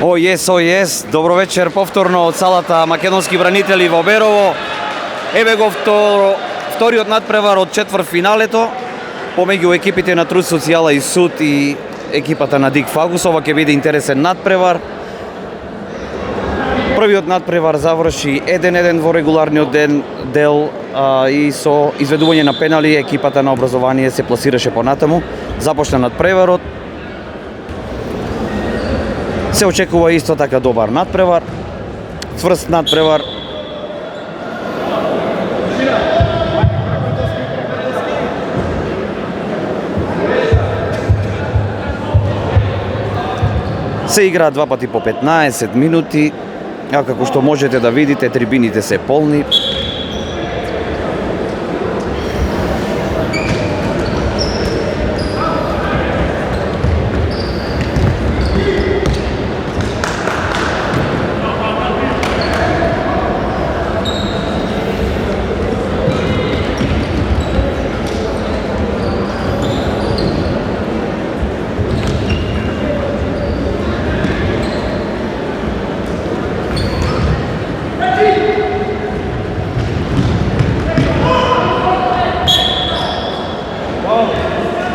О, ес, добро вечер повторно од салата Македонски бранители во Берово. Еве го вториот надпревар од четвртфиналето помеѓу екипите на Труд Социјала и Суд и екипата на Дик Фагус. Ова ќе биде интересен надпревар. Првиот надпревар заврши 1-1 во регуларниот дел и со изведување на пенали екипата на Образование се пласираше понатаму. Започна надпреварот. Се очекува исто така добар надпревар, цврст надпревар. Се игра два пати по 15 минути, а како што можете да видите, трибините се полни.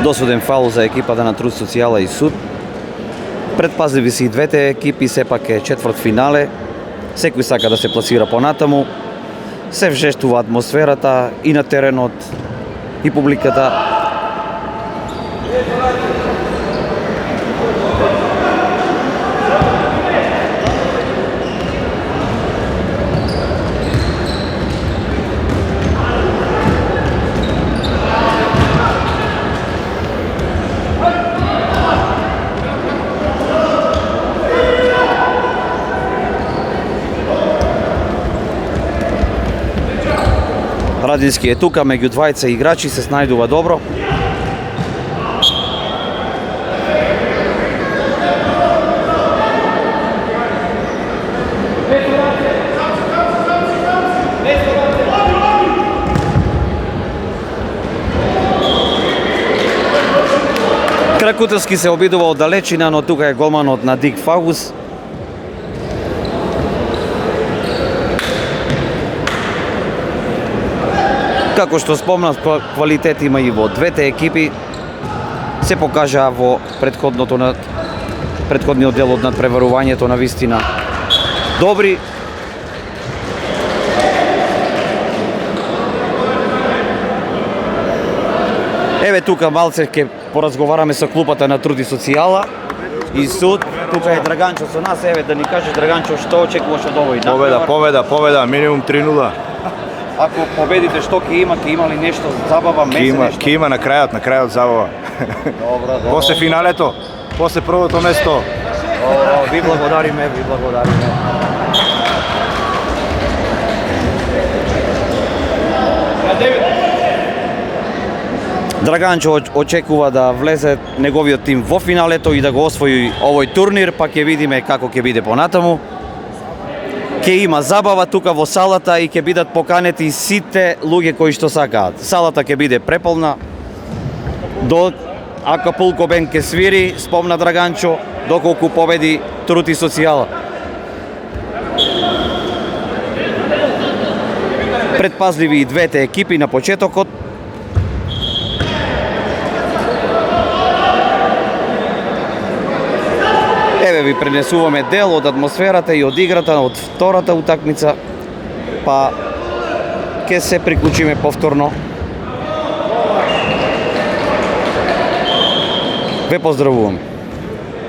Досуден фаул за екипата на Труд Социјала и Суд. Предпазливи се и двете екипи, сепак е четвртфинале. Секој сака да се пласира понатаму. Се вжестува атмосферата и на теренот и публиката. Радински е тука, меѓу двајца играчи се снајдува добро. Кракутевски се обидува од далечина, но тука е голманот на Дик Фагус. Како што спомнав, квалитет има и во двете екипи. Се покажа во претходниот дел од надпреварувањето на вистина добри. Еве тука малце ќе поразговараме со клупата на Труд и Социјала и Суд. Тука е Драганчо со нас. Еве да ни каже, Драганчо, што очекуваш од овој надпревар? Победа, минимум 3-0. Ако победите, што ќе има ли нешто забава, нешто? Ќе има на крајот забава. Добро. После финалето, после првото место. Добро, ви благодариме. Драганчо очекува да влезе неговиот тим во финалето и да го освои овој турнир, па ќе видиме како ќе биде понатаму. Ќе има забава тука во салата и ќе бидат поканети сите луѓе кои што сакаат. Салата ќе биде преполна. До Акапулко бенд ќе свири, спомна Драганчо, доколку победи Труд и Социјала. Предпазливи и двете екипи на почетокот. Еве ви пренесуваме дел од атмосферата и од играта од втората утакмица, па ќе се приклучиме повторно. Ве поздравувам.